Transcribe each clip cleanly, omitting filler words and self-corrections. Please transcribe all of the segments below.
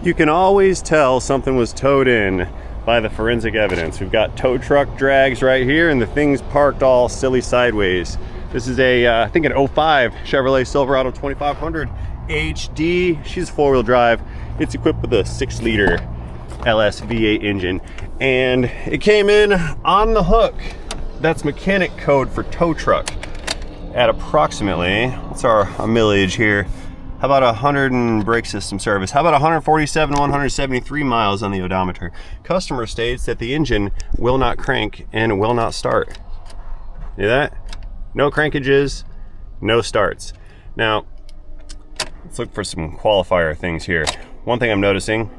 You can always tell something was towed in by the forensic evidence. We've got tow truck drags right here and the thing's parked all silly sideways. This is a, I think an 05 Chevrolet Silverado 2500 HD. She's four-wheel drive. It's equipped with a 6-liter LS V8 engine. And it came in on the hook. That's mechanic code for tow truck at approximately, what's our millage here? How about 100 and brake system service? How about 147, 173 miles on the odometer? Customer states that the engine will not crank and will not start. See that? No crankages, no starts. Now, let's look for some qualifier things here. One thing I'm noticing,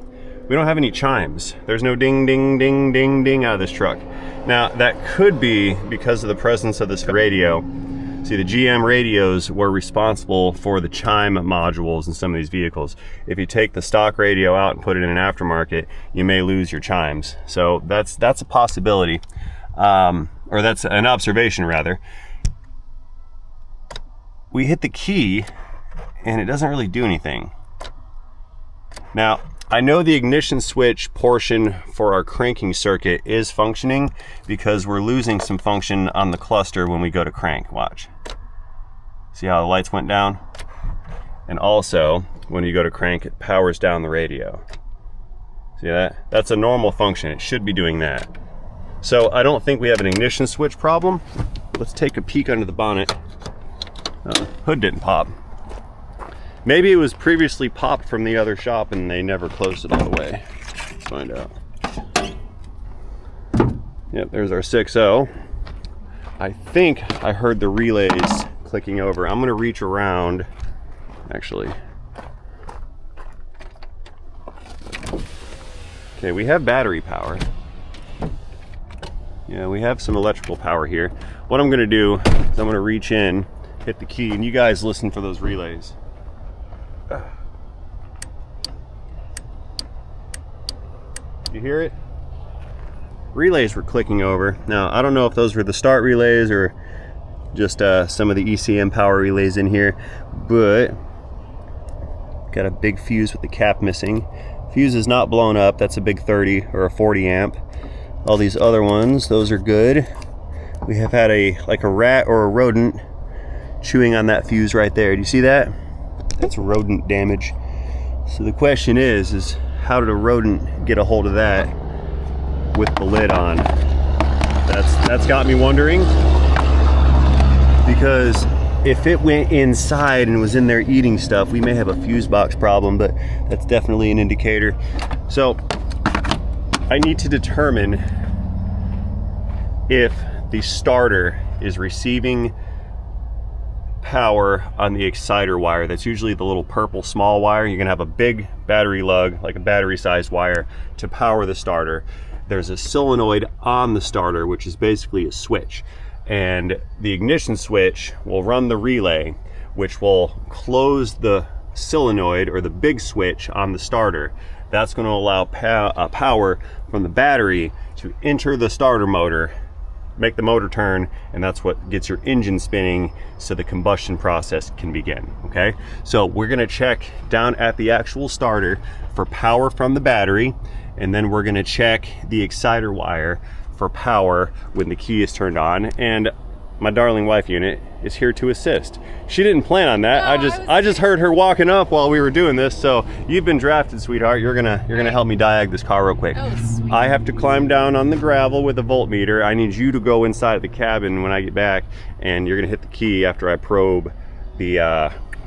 we don't have any chimes. There's no ding, ding, ding, ding, ding out of this truck. Now, that could be because of the presence of this radio. See, the GM radios were responsible for the chime modules in some of these vehicles. If you take the stock radio out and put it in an aftermarket, you may lose your chimes. So that's a possibility, or that's an observation rather. We hit the key and it doesn't really do anything. Now, I know the ignition switch portion for our cranking circuit is functioning because we're losing some function on the cluster when we go to crank. Watch. See how the lights went down? And also, when you go to crank, it powers down the radio. See that? That's a normal function. It should be doing that. So I don't think we have an ignition switch problem. Let's take a peek under the bonnet. Hood didn't pop. Maybe it was previously popped from the other shop and they never closed it all the way. Let's find out. Yep, there's our 6.0. I think I heard the relays clicking over. I'm gonna reach around, actually. Okay, we have battery power. Yeah, we have some electrical power here. What I'm gonna do is I'm gonna reach in, hit the key, and you guys listen for those relays. You hear it? Relays were clicking over. Now, I don't know if those were the start relays or just some of the ECM power relays in here, but got a big fuse with the cap missing. Fuse is not blown up. That's a big 30 or a 40 amp. All these other ones, those are good. We have had like a rat or a rodent chewing on that fuse right there. Do you see that? That's rodent damage. So the question is how did a rodent get a hold of that with the lid on? That's got me wondering, because if it went inside and was in there eating stuff, we may have a fuse box problem, but that's definitely an indicator. So I need to determine if the starter is receiving power on the exciter wire. That's usually the little purple small wire. You're gonna have a big battery lug, like a battery sized wire, to power the starter. There's a solenoid on the starter, which is basically a switch, and the ignition switch will run the relay, which will close the solenoid or the big switch on the starter. That's going to allow power from the battery to enter the starter motor, make the motor turn, and that's what gets your engine spinning so the combustion process can begin. Okay, so we're going to check down at the actual starter for power from the battery, and then we're going to check the exciter wire for power when the key is turned on. And my darling wife unit is here to assist. She didn't plan on that. I just heard her walking up while we were doing this. So you've been drafted, sweetheart. You're gonna help me diag this car real quick. Oh, sweet. I have to climb down on the gravel with a voltmeter. I need you to go inside the cabin when I get back, and you're gonna hit the key after I probe the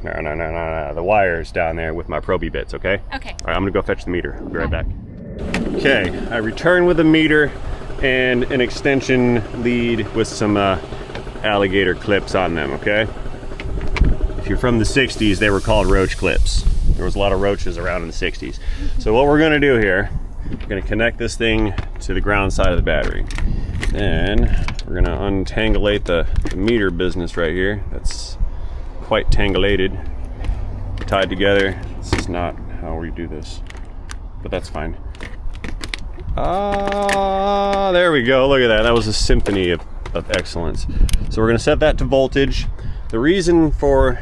the wires down there with my probie bits. Okay? Okay. All right, I'm gonna go fetch the meter. I'll be right back. Okay, I return with a meter and an extension lead with some alligator clips on them. Okay, if you're from the 60s, they were called roach clips. There was a lot of roaches around in the 60s. So what we're gonna do here, we're gonna connect this thing to the ground side of the battery. Then we're gonna untangulate the meter business right here. That's quite tangulated, tied together. This is not how we do this, but that's fine. Ah, there we go. Look at that. That was a symphony of excellence. So we're going to set that to voltage. The reason for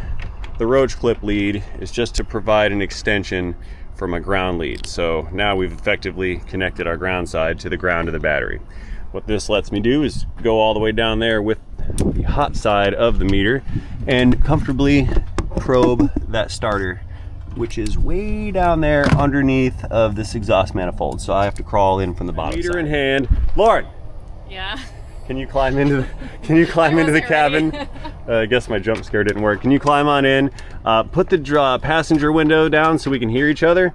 the roach clip lead is just to provide an extension for from a ground lead. So now we've effectively connected our ground side to the ground of the battery. What this lets me do is go all the way down there with the hot side of the meter and comfortably probe that starter, which is way down there underneath of this exhaust manifold. So I have to crawl in from the bottom Meter side. in hand. Lauren! Yeah? Can you climb into the cabin? I guess my jump scare didn't work. Can you climb on in? Put the passenger window down so we can hear each other.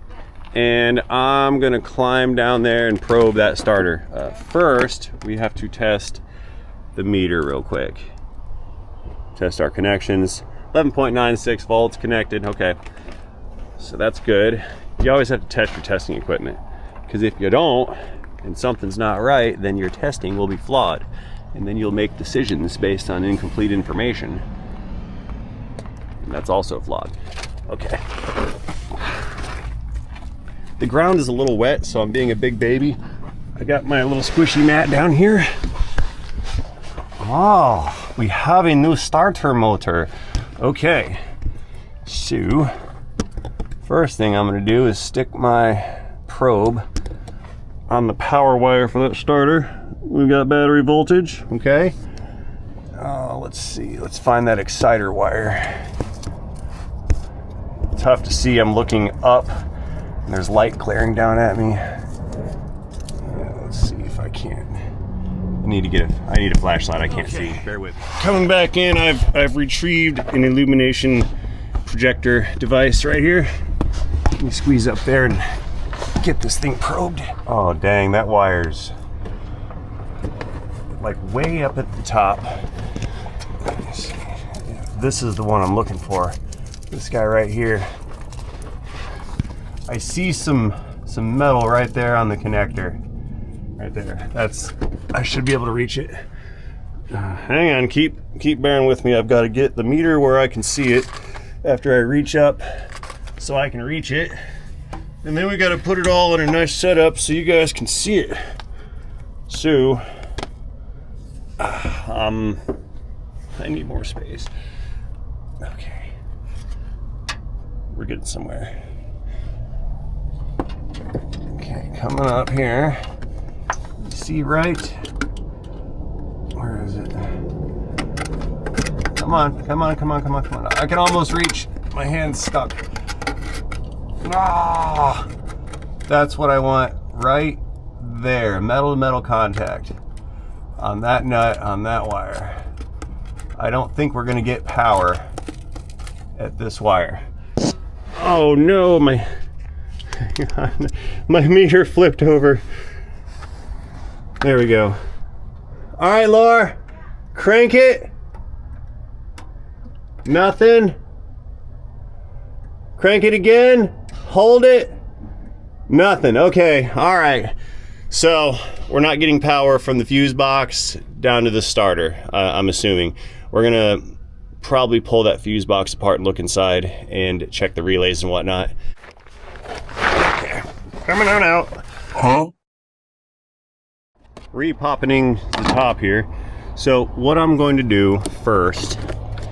And I'm gonna climb down there and probe that starter. First, we have to test the meter real quick. Test our connections. 11.96 volts connected, okay. So that's good. You always have to test your testing equipment, because if you don't, and something's not right, then your testing will be flawed. And then you'll make decisions based on incomplete information. And that's also flawed. Okay. The ground is a little wet, so I'm being a big baby. I got my little squishy mat down here. Oh, we have a new starter motor. Okay. So, first thing I'm gonna do is stick my probe on the power wire for that starter. We've got battery voltage, okay? Let's see, let's find that exciter wire. Tough to see, I'm looking up and there's light glaring down at me. Yeah, let's see if I can't. I need a flashlight, I can't see, bear with me. Coming back in, I've retrieved an illumination projector device right here. Let me squeeze up there and get this thing probed. Oh dang, that wire's like way up at the top. This is the one I'm looking for. This guy right here. I see some metal right there on the connector. Right there. I should be able to reach it. Hang on, keep bearing with me. I've got to get the meter where I can see it after I reach up so I can reach it. And then we got to put it all in a nice setup so you guys can see it. So, I need more space. Okay. We're getting somewhere. Okay, coming up here. You see right? Where is it? Come on, come on, come on, come on, come on. I can almost reach. My hand's stuck. Ah, that's what I want right there. Metal to metal contact on that nut, on that wire. I don't think we're gonna get power at this wire. Oh no, my meter flipped over. There we go. All right, Laura, crank it. Nothing. Crank it again. Hold it. Nothing. Okay. All right. So we're not getting power from the fuse box down to the starter, I'm assuming. We're gonna probably pull that fuse box apart and look inside and check the relays and whatnot. Okay. Coming on out. Huh? Re-popping the top here. So what I'm going to do first,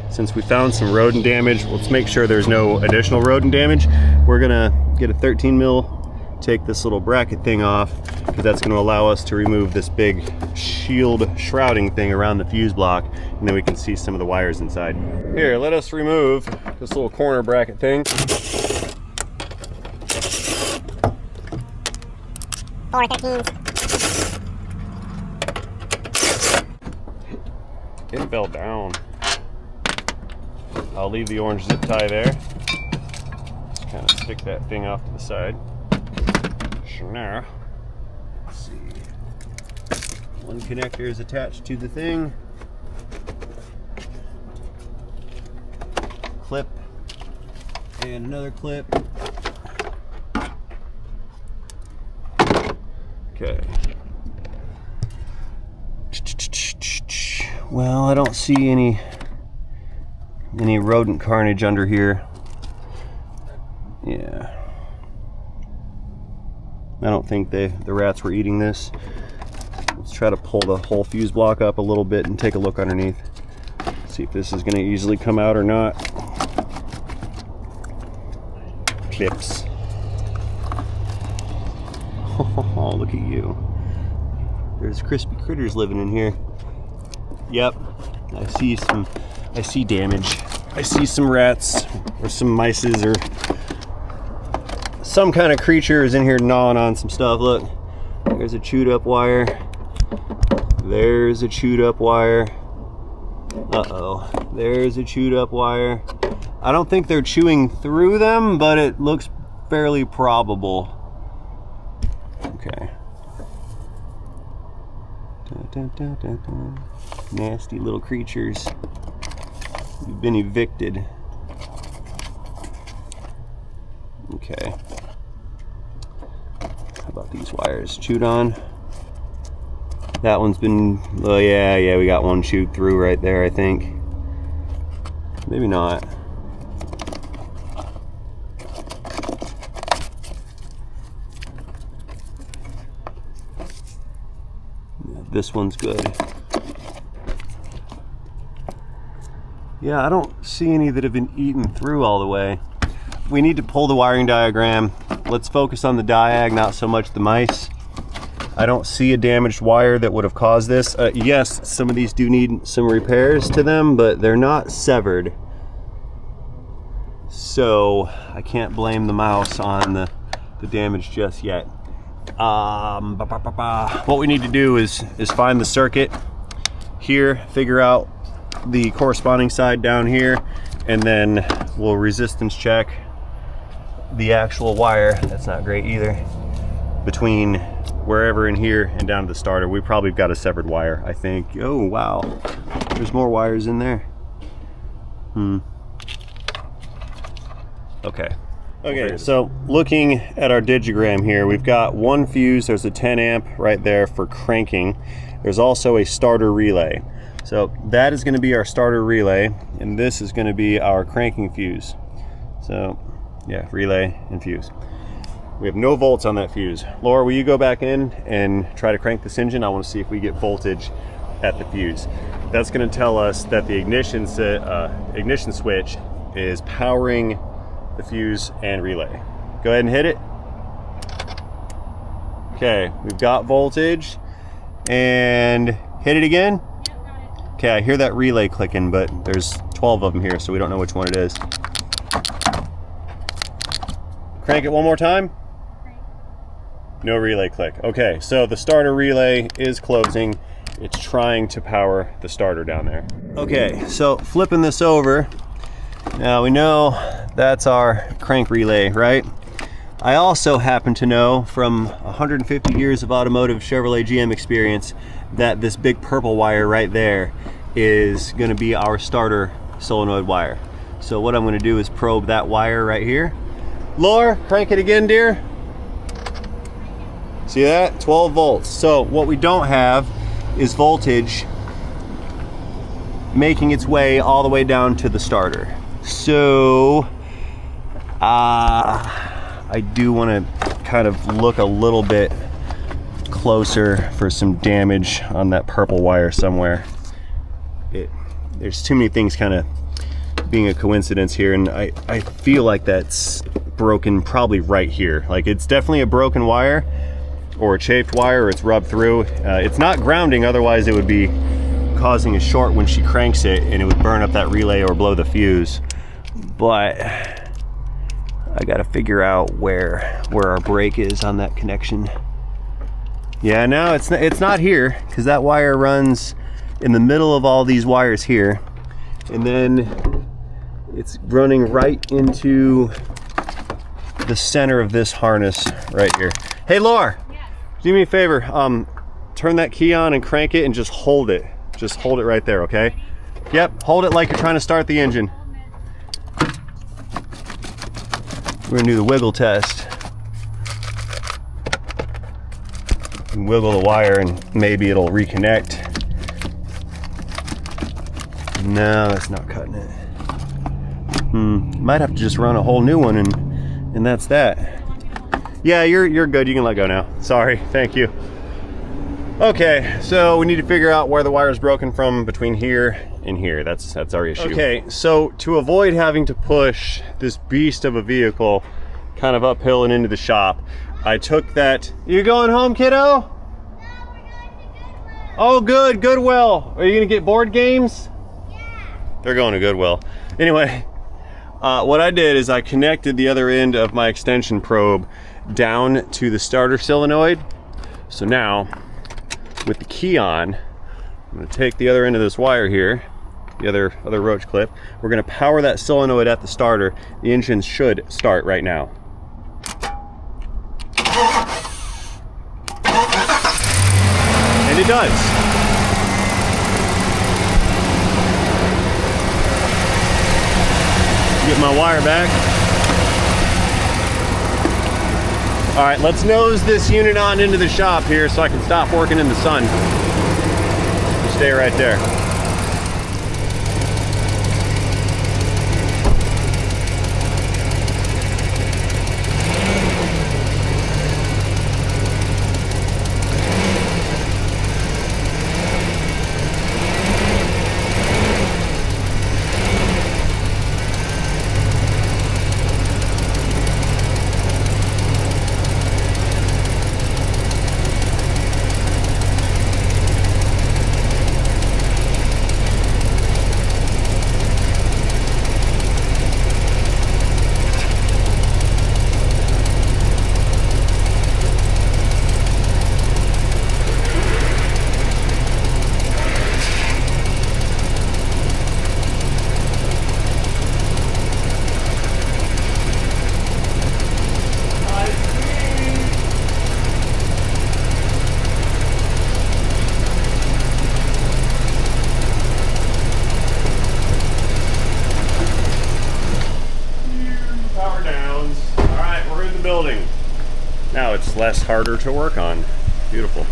since we found some rodent damage, let's make sure there's no additional rodent damage. We're gonna get a 13 mil, take this little bracket thing off, because that's gonna allow us to remove this big shield shrouding thing around the fuse block, and then we can see some of the wires inside. Here, let us remove this little corner bracket thing. 413s. It fell down. I'll leave the orange zip tie there. Just kind of stick that thing off to the side. Now, let's see. One connector is attached to the thing. Clip and another clip. Okay. Well, I don't see any rodent carnage under here. Yeah. I don't think the rats were eating this. Let's try to pull the whole fuse block up a little bit and take a look underneath. See if this is going to easily come out or not. Clips. Oh, look at you. There's crispy critters living in here. Yep, I see damage. I see some rats or some mices or some kind of creature is in here gnawing on some stuff. Look, there's a chewed up wire. There's a chewed up wire. Uh-oh, there's a chewed up wire. I don't think they're chewing through them, but it looks fairly probable. Okay. Dun, dun, dun, dun. Nasty little creatures. You've been evicted. Okay. How about these wires? Chewed on? That one's been, oh yeah, we got one chewed through right there, I think. Maybe not. This one's good. Yeah, I don't see any that have been eaten through all the way. We need to pull the wiring diagram. Let's focus on the diag, not so much the mice. I don't see a damaged wire that would have caused this. Yes, some of these do need some repairs to them, but they're not severed. So I can't blame the mouse on the damage just yet. What we need to do is find the circuit here, figure out the corresponding side down here, and then we'll resistance check the actual wire. That's not great either. Between wherever in here and down to the starter, we probably got a severed wire, I think. Oh wow, there's more wires in there. Okay, so looking at our digigram here, we've got one fuse. There's a 10 amp right there for cranking. There's also a starter relay. So that is going to be our starter relay, and this is going to be our cranking fuse. So yeah, relay and fuse. We have no volts on that fuse. Laura, will you go back in and try to crank this engine? I want to see if we get voltage at the fuse. That's going to tell us that the ignition switch is powering the fuse and relay. Go ahead and hit it. Okay, we've got voltage, and hit it again. Okay, I hear that relay clicking, but there's 12 of them here, so we don't know which one it is. Crank it one more time. No relay click. Okay, so the starter relay is closing. It's trying to power the starter down there. Okay, so flipping this over, now we know that's our crank relay, right? I also happen to know from 150 years of automotive Chevrolet GM experience that this big purple wire right there is going to be our starter solenoid wire. So what I'm going to do is probe that wire right here. Laura, crank it again, dear. See that? 12 volts. So what we don't have is voltage making its way all the way down to the starter. So I do want to kind of look a little bit closer for some damage on that purple wire somewhere. There's too many things kind of being a coincidence here, and I feel like that's broken probably right here. Like, it's definitely a broken wire or a chafed wire, or it's rubbed through. It's not grounding, otherwise it would be causing a short when she cranks it, and it would burn up that relay or blow the fuse. But I gotta figure out where our break is on that connection. Yeah, no, it's not here, because that wire runs in the middle of all these wires here, and then it's running right into the center of this harness right here. Hey, Laura, do me a favor, turn that key on and crank it and just hold it. Just hold it right there, okay? Yep, hold it like you're trying to start the engine. We're gonna do the wiggle test. Wiggle the wire and maybe it'll reconnect. No, that's not cutting it. Might have to just run a whole new one and that's that. Yeah, you're good. You can let go now. Sorry. Thank you. Okay, so we need to figure out where the wire is broken from between here and here. That's our issue. Okay, so to avoid having to push this beast of a vehicle kind of uphill and into the shop, I took that. You going home, kiddo? Oh, good, Goodwill. Are you gonna get board games? Yeah. They're going to Goodwill. Anyway, what I did is I connected the other end of my extension probe down to the starter solenoid. So now, with the key on, I'm gonna take the other end of this wire here, the other roach clip. We're gonna power that solenoid at the starter. The engine should start right now. And it does. Get my wire back. All right, let's nose this unit on into the shop here so I can stop working in the sun. Just stay right there. Now it's less harder to work on. Beautiful.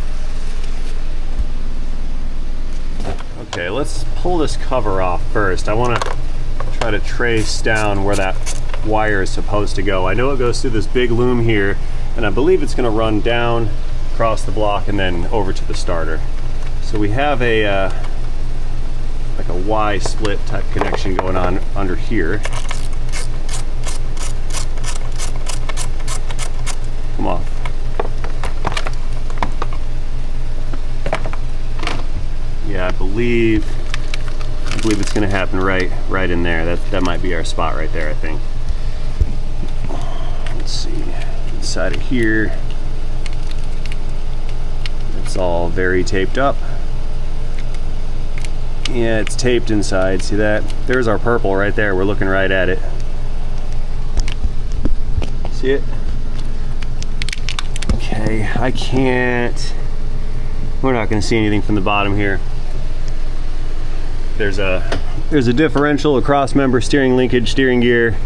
Okay, let's pull this cover off first. I want to try to trace down where that wire is supposed to go. I know it goes through this big loom here, and I believe it's going to run down across the block and then over to the starter. So we have a like a Y split type connection going on under here. Come off. Yeah, I believe it's going to happen right in there. That might be our spot right there, I think. Let's see. Inside of here, it's all very taped up. Yeah, it's taped inside. See that? There's our purple right there. We're looking right at it. See it? Okay, I can't. We're not going to see anything from the bottom here. There's a differential, a cross member steering linkage, steering gear,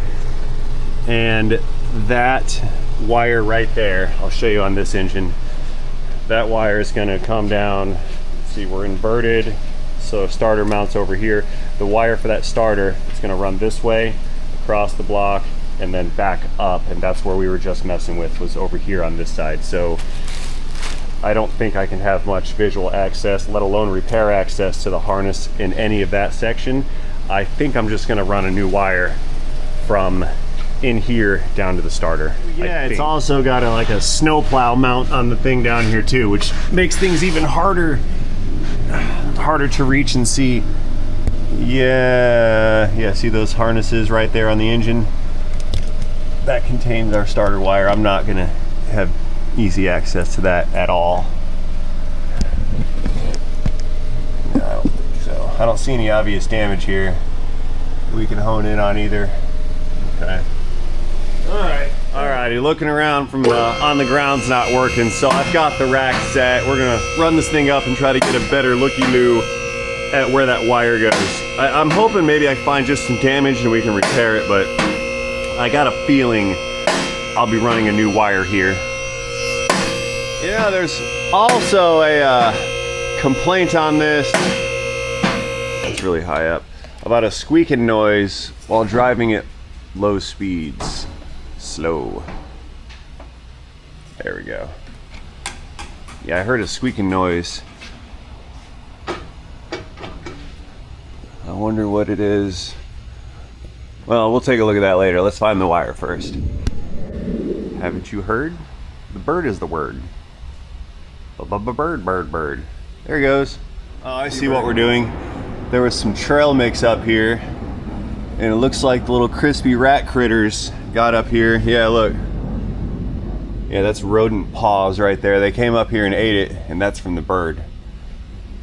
and that wire right there, I'll show you on this engine. That wire is going to come down. Let's see, we're inverted, so starter mounts over here. The wire for that starter is going to run this way across the block and then back up, and that's where we were just messing with, was over here on this side. So I don't think I can have much visual access, let alone repair access to the harness in any of that section. I think I'm just gonna run a new wire from in here down to the starter. Yeah, it's also got like a snowplow mount on the thing down here too, which makes things even harder to reach and see. Yeah, see those harnesses right there on the engine? That contains our starter wire. I'm not gonna have easy access to that at all. No, I don't think so. I don't see any obvious damage here we can hone in on either. Okay. Alrighty, looking around from on the ground's not working, so I've got the rack set. We're gonna run this thing up and try to get a better looky-loo at where that wire goes. I'm hoping maybe I find just some damage and we can repair it, but I got a feeling I'll be running a new wire here. You know, there's also a complaint on this, it's really high up, about a squeaking noise while driving at low speeds. Slow. There we go. Yeah, I heard a squeaking noise. I wonder what it is. Well, we'll take a look at that later. Let's find the wire first. Haven't you heard? The bird is the word. Bird. There he goes. Oh, I see what we're doing. There was some trail mix up here, and it looks like the little crispy rat critters got up here. Yeah, look. Yeah, that's rodent paws right there. They came up here and ate it, and that's from the bird.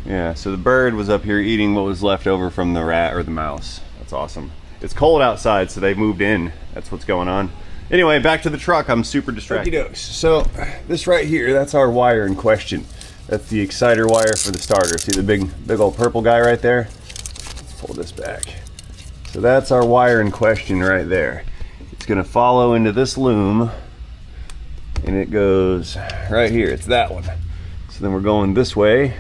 Yeah, so the bird was up here eating what was left over from the rat or the mouse. That's awesome. It's cold outside, so they moved in. That's what's going on. Anyway, back to the truck. I'm super distracted. Okey-dokes. So this right here, that's our wire in question. That's the exciter wire for the starter. See the big old purple guy right there? Let's pull this back. So that's our wire in question right there. It's gonna follow into this loom, and it goes right here. It's that one. So then we're going this way,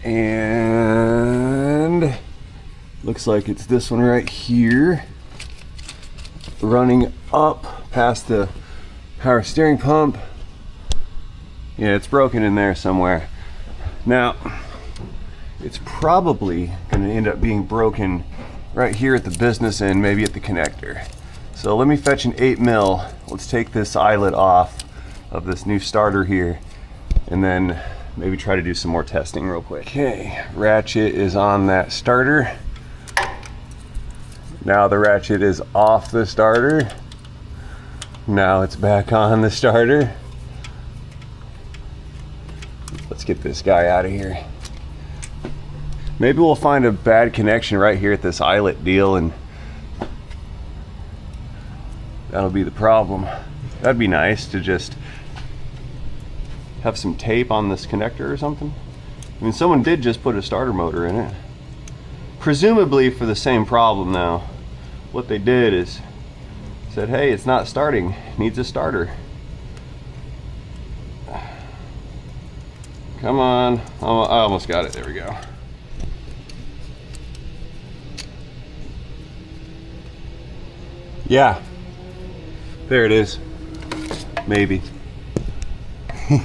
and looks like it's this one right here, running up past the power steering pump. Yeah, it's broken in there somewhere. Now, it's probably gonna end up being broken right here at the business end, maybe at the connector. So let me fetch an 8mm. Let's take this eyelet off of this new starter here, and then maybe try to do some more testing real quick. Okay, ratchet is on that starter. Now the ratchet is off the starter. Now it's back on the starter. Let's get this guy out of here. Maybe we'll find a bad connection right here at this eyelet deal, and that'll be the problem. That'd be nice to just have some tape on this connector or something. I mean, someone did just put a starter motor in it. Presumably for the same problem now. What they did is said, hey, it's not starting, it needs a starter. Come on, I almost got it, there we go. Yeah, there it is, maybe.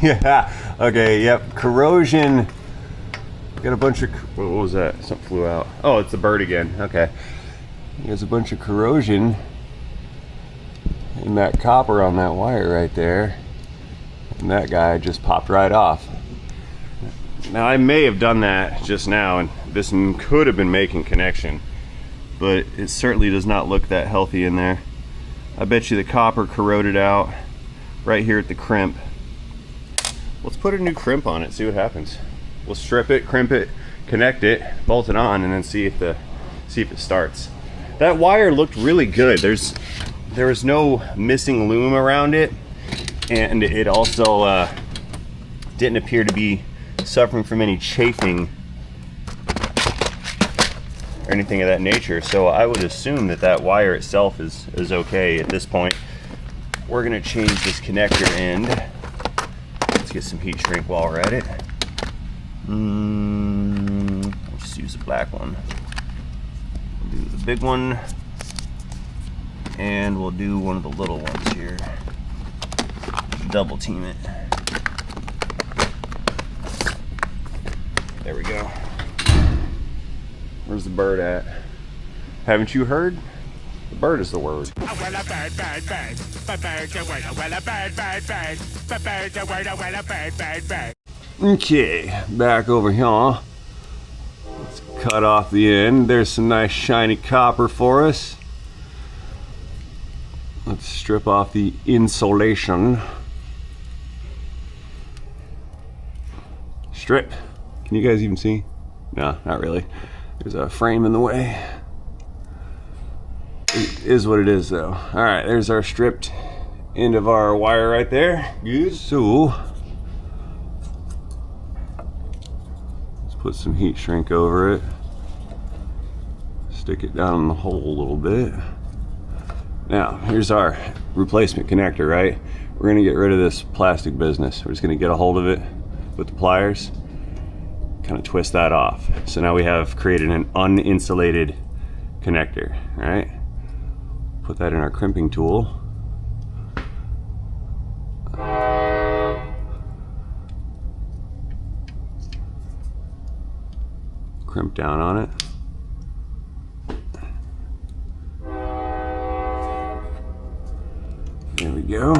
Yeah, okay, yep, corrosion. Got a bunch of, what was that? Something flew out. Oh, it's the bird again, okay. There's a bunch of corrosion in that copper on that wire right there. And that guy just popped right off. Now I may have done that just now, and this could have been making connection, but it certainly does not look that healthy in there. I bet you the copper corroded out right here at the crimp. Let's put a new crimp on it, see what happens. We'll strip it, crimp it, connect it, bolt it on, and then see if it starts. That wire looked really good. There was no missing loom around it, and it also didn't appear to be suffering from any chafing or anything of that nature. So I would assume that wire itself is okay at this point. We're gonna change this connector end. Let's get some heat shrink while we're at it. Let's just use the black one. We'll do the big one, and we'll do one of the little ones here. Double team it. There we go. Where's the bird at? Haven't you heard? The bird is the word. Okay, back over here. Let's cut off the end. There's some nice shiny copper for us. Let's strip off the insulation. Strip. Can you guys even see? No, not really. There's a frame in the way. It is what it is though. All right, there's our stripped end of our wire right there. Good. So, let's put some heat shrink over it. Stick it down in the hole a little bit. Now, here's our replacement connector, right? We're gonna get rid of this plastic business. We're just gonna get a hold of it with the pliers, kind of twist that off. So now we have created an uninsulated connector, right? Put that in our crimping tool. Crimp down on it. There we go.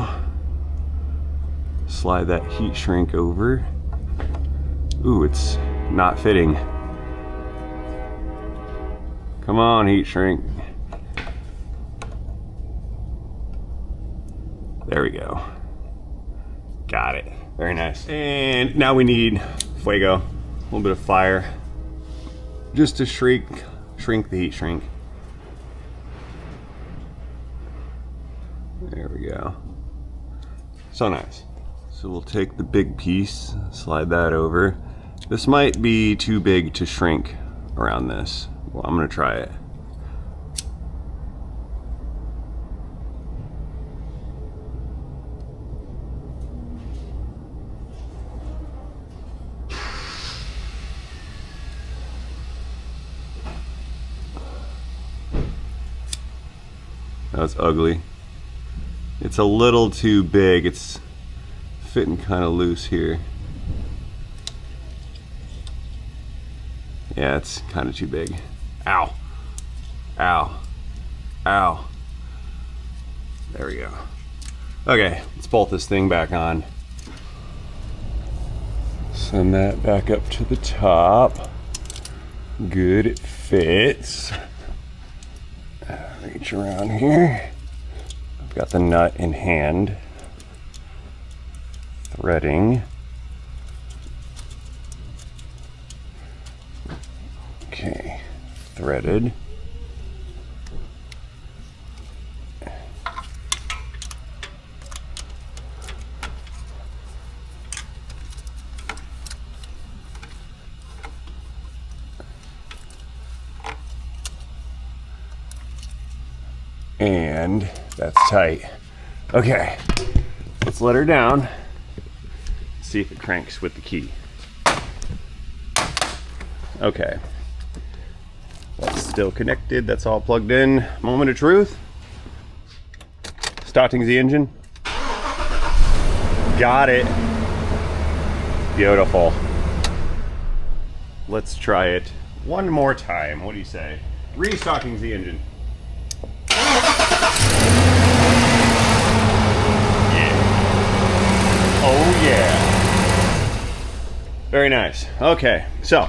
slide that heat shrink over. Ooh, it's not fitting. Come on, heat shrink. There we go. Got it. Very nice. And now we need fuego, a little bit of fire, just to shrink the heat shrink. There we go. So nice. So we'll take the big piece, slide that over. This might be too big to shrink around this. Well, I'm gonna try it. That's ugly. It's a little too big. It's fitting kind of loose here. Yeah, it's kind of too big. Ow. Ow. Ow. There we go. Okay, let's bolt this thing back on. Send that back up to the top. Good, it fits. Reach around here. I've got the nut in hand. Threading. Okay, threaded. And that's tight. Okay, let's let her down. See if it cranks with the key. Okay, that's still connected. That's all plugged in. Moment of truth. Starting the engine. Got it. Beautiful. Let's try it one more time. What do you say? Restarting the engine. Oh yeah. Very nice. Okay, so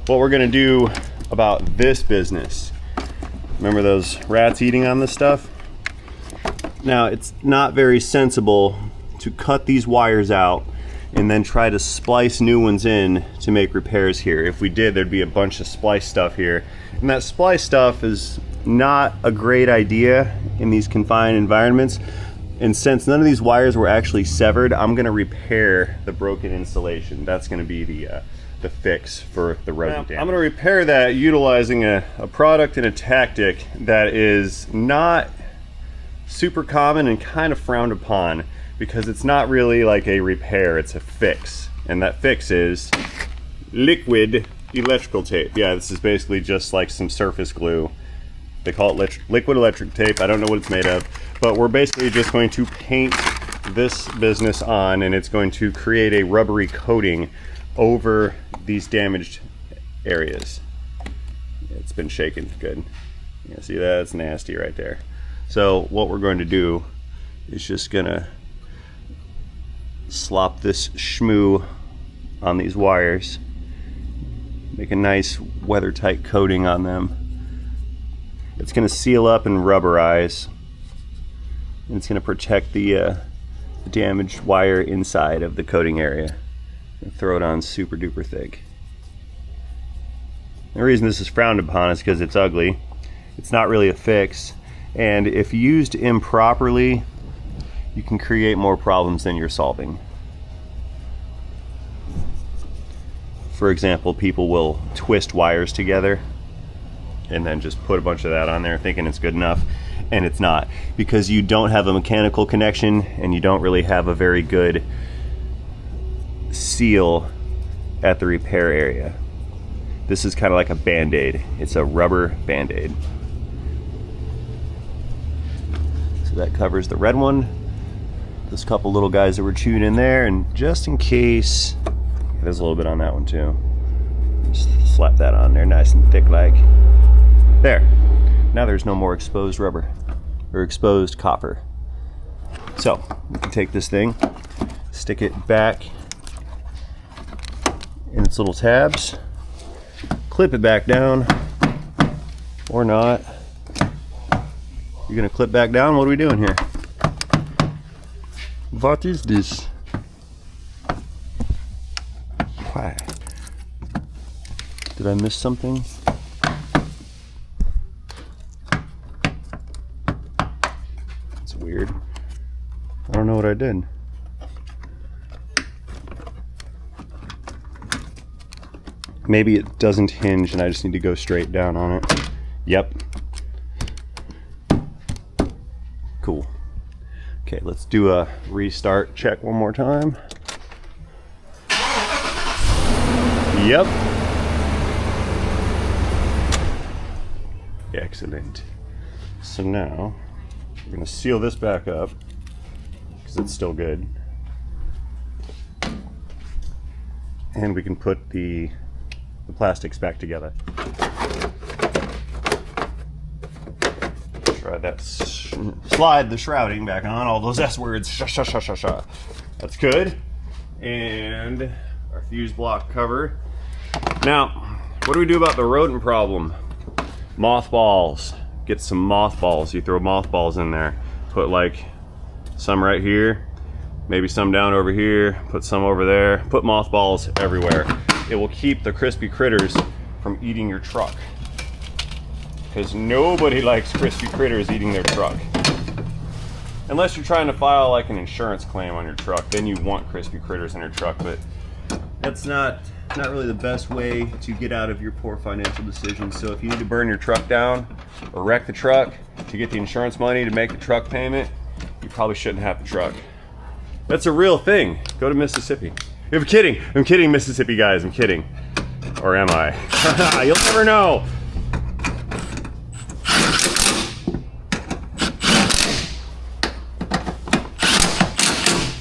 what we're gonna do about this business. Remember those rats eating on this stuff? Now, it's not very sensible to cut these wires out and then try to splice new ones in to make repairs here. If we did, there'd be a bunch of splice stuff here. And that splice stuff is not a great idea in these confined environments. And since none of these wires were actually severed, I'm gonna repair the broken insulation. That's gonna be the fix for the rodent damage. I'm gonna repair that utilizing a product and a tactic that is not super common and kind of frowned upon, because it's not really like a repair, it's a fix. And that fix is liquid electrical tape. Yeah, this is basically just like some surface glue. They call it liquid electric tape. I don't know what it's made of, but we're basically just going to paint this business on, and it's going to create a rubbery coating over these damaged areas. It's been shaken good. You see that? It's nasty right there. So what we're going to do is just gonna slop this schmoo on these wires, make a nice weather tight coating on them. It's going to seal up and rubberize, and it's going to protect the damaged wire inside of the coating area. And throw it on super duper thick. The reason this is frowned upon is because it's ugly. It's not really a fix, and if used improperly, you can create more problems than you're solving. For example, people will twist wires together and then just put a bunch of that on there thinking it's good enough, and it's not, because you don't have a mechanical connection and you don't really have a very good seal at the repair area. This is kind of like a band-aid. It's a rubber band-aid. So that covers the red one. There's a couple little guys that were chewed in there, and just in case, there's a little bit on that one too. Just slap that on there nice and thick like. There. Now there's no more exposed rubber or exposed copper. So we can take this thing, stick it back in its little tabs, clip it back down, or not. You're gonna clip back down? What are we doing here? What is this? Why? Did I miss something? It's weird. I don't know what I did. Maybe it doesn't hinge and I just need to go straight down on it. Yep. Cool. Okay, let's do a restart check one more time. Yep. Excellent. So now we're going to seal this back up because it's still good. And we can put the plastics back together. Try that. Slide the shrouding back on. All those S words. That's good. And our fuse block cover. Now, what do we do about the rodent problem? Mothballs. Get some mothballs. You throw mothballs in there. Put like some right here. Maybe some down over here. Put some over there. Put mothballs everywhere. It will keep the crispy critters from eating your truck. Because nobody likes crispy critters eating their truck. Unless you're trying to file like an insurance claim on your truck, then you want crispy critters in your truck, but that's not really the best way to get out of your poor financial decisions. So if you need to burn your truck down or wreck the truck to get the insurance money to make the truck payment, you probably shouldn't have the truck. That's a real thing. Go to Mississippi. I'm kidding, Mississippi guys, I'm kidding. Or am I? You'll never know.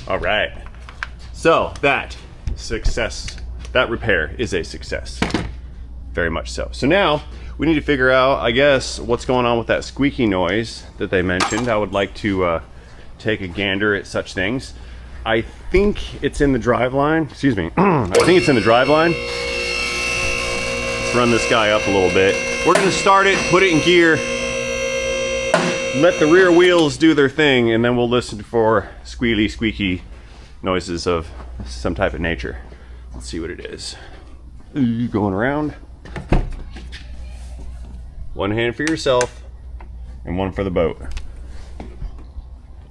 All right. So that repair is a success. Very much so. So now we need to figure out, I guess, what's going on with that squeaky noise that they mentioned. I would like to take a gander at such things. I think it's in the driveline. Excuse me. I think it's in the driveline. Let's run this guy up a little bit. We're gonna start it, put it in gear, let the rear wheels do their thing, and then we'll listen for squeaky noises of some type of nature. Let's see what it is. Going around. One hand for yourself and one for the boat.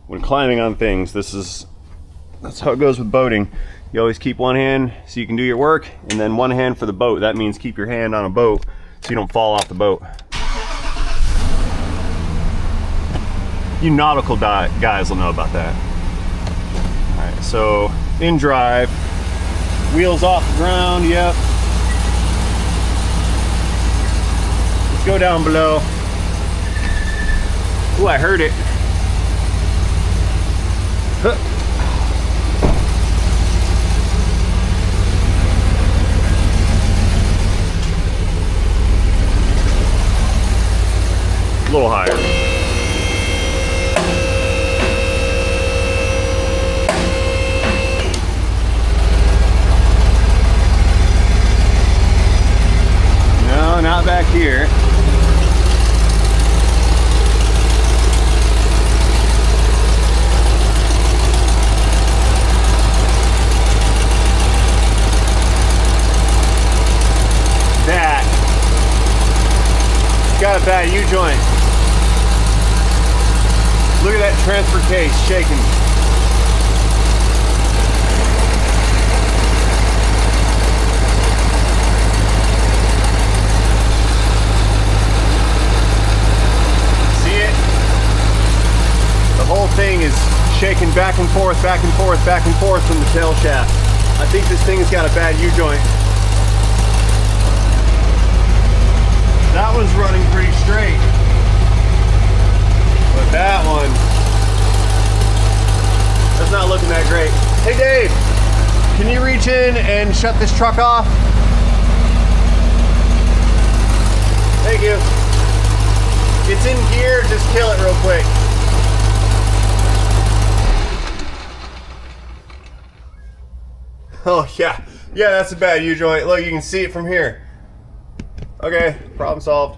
When climbing on things, that's how it goes with boating. You always keep one hand so you can do your work, and then one hand for the boat. That means keep your hand on a boat so you don't fall off the boat. You nautical guys will know about that. All right, so in drive, wheels off the ground, yep. Let's go down below. Ooh, I heard it. Huh. A little higher. No, not back here. That got a bad U-joint. Look at that transfer case shaking. See it? The whole thing is shaking back and forth, back and forth, back and forth from the tail shaft. I think this thing has got a bad U-joint. That one's running pretty straight. But that one, that's not looking that great. Hey Dave, can you reach in and shut this truck off? Thank you. It's in gear, just kill it real quick. Oh yeah, yeah, that's a bad U-joint. Look, you can see it from here. Okay, problem solved.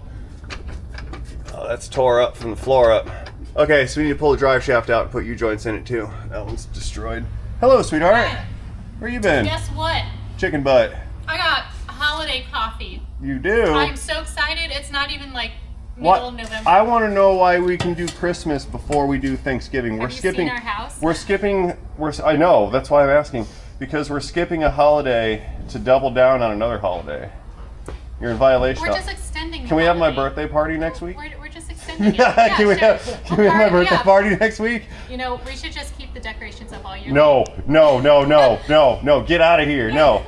Oh, that's tore up from the floor up. Okay, so we need to pull the drive shaft out and put U-joints in it too. That one's destroyed. Hello, sweetheart. Hi. Where you been? Guess what? Chicken butt. I got holiday coffee. You do? I'm so excited. It's not even like middle of November. I want to know why we can do Christmas before we do Thanksgiving. Have you seen our house? We're skipping. I know. That's why I'm asking, because we're skipping a holiday to double down on another holiday. You're in violation. We're just extending. Can we have my birthday party next week? We're just extending it. Yeah, can we sure. have my birthday party next week? You know, we should just keep the decorations up all year. No. Get out of here. No.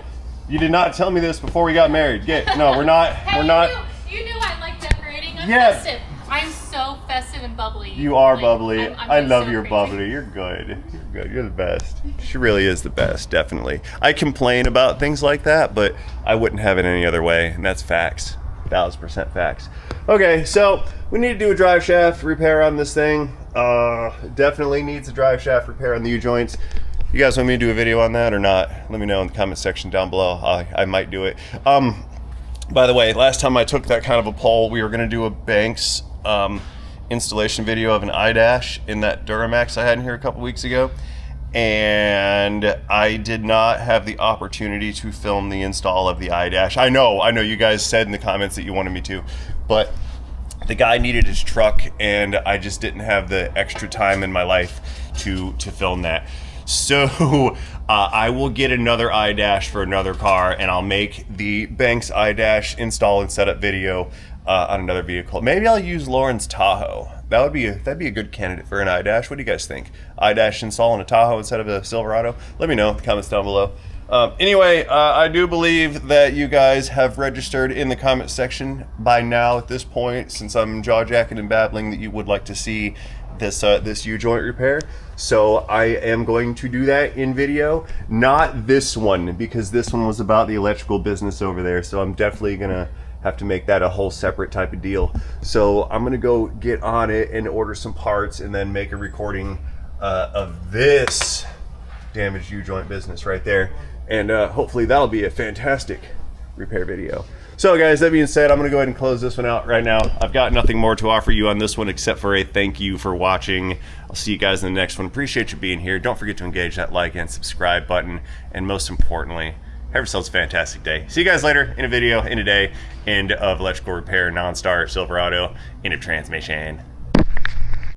You did not tell me this before we got married. No, we're not. Hey, we're not. You knew I like decorating. I'm Yes. festive. I'm so festive and bubbly. You are Like, bubbly. I'm I just love so your crazy. bubbly. You're good. You're good. You're the best. She really is the best, definitely. I complain about things like that, but I wouldn't have it any other way, and that's facts. 1000% facts. Okay, so we need to do a drive shaft repair on this thing. Definitely needs a drive shaft repair on the U-joints. You guys want me to do a video on that or not? Let me know in the comment section down below. I might do it. By the way, last time I took that kind of a poll, we were going to do a Banks installation video of an iDash in that Duramax I had in here a couple weeks ago. And I did not have the opportunity to film the install of the iDash. I know you guys said in the comments that you wanted me to, but the guy needed his truck and I just didn't have the extra time in my life to film that. So I will get another iDash for another car and I'll make the Banks iDash install and setup video on another vehicle. Maybe I'll use Lauren's Tahoe. That'd be a good candidate for an iDash. What do you guys think? iDash install in a Tahoe instead of a Silverado? Let me know in the comments down below. Anyway, I do believe that you guys have registered in the comment section by now at this point, since I'm jaw-jacking and babbling, that you would like to see this U-joint repair. So I am going to do that in video. Not this one, because this one was about the electrical business over there. So I'm definitely gonna have to make that a whole separate type of deal. So I'm gonna go get on it and order some parts and then make a recording of this damaged U-joint business right there. And hopefully that'll be a fantastic repair video. So guys, that being said, I'm gonna go ahead and close this one out right now. I've got nothing more to offer you on this one except for a thank you for watching. I'll see you guys in the next one. Appreciate you being here. Don't forget to engage that like and subscribe button. And most importantly, have yourselves a fantastic day. See you guys later in a video, in a day, end of electrical repair, non-start Silverado in a transmission.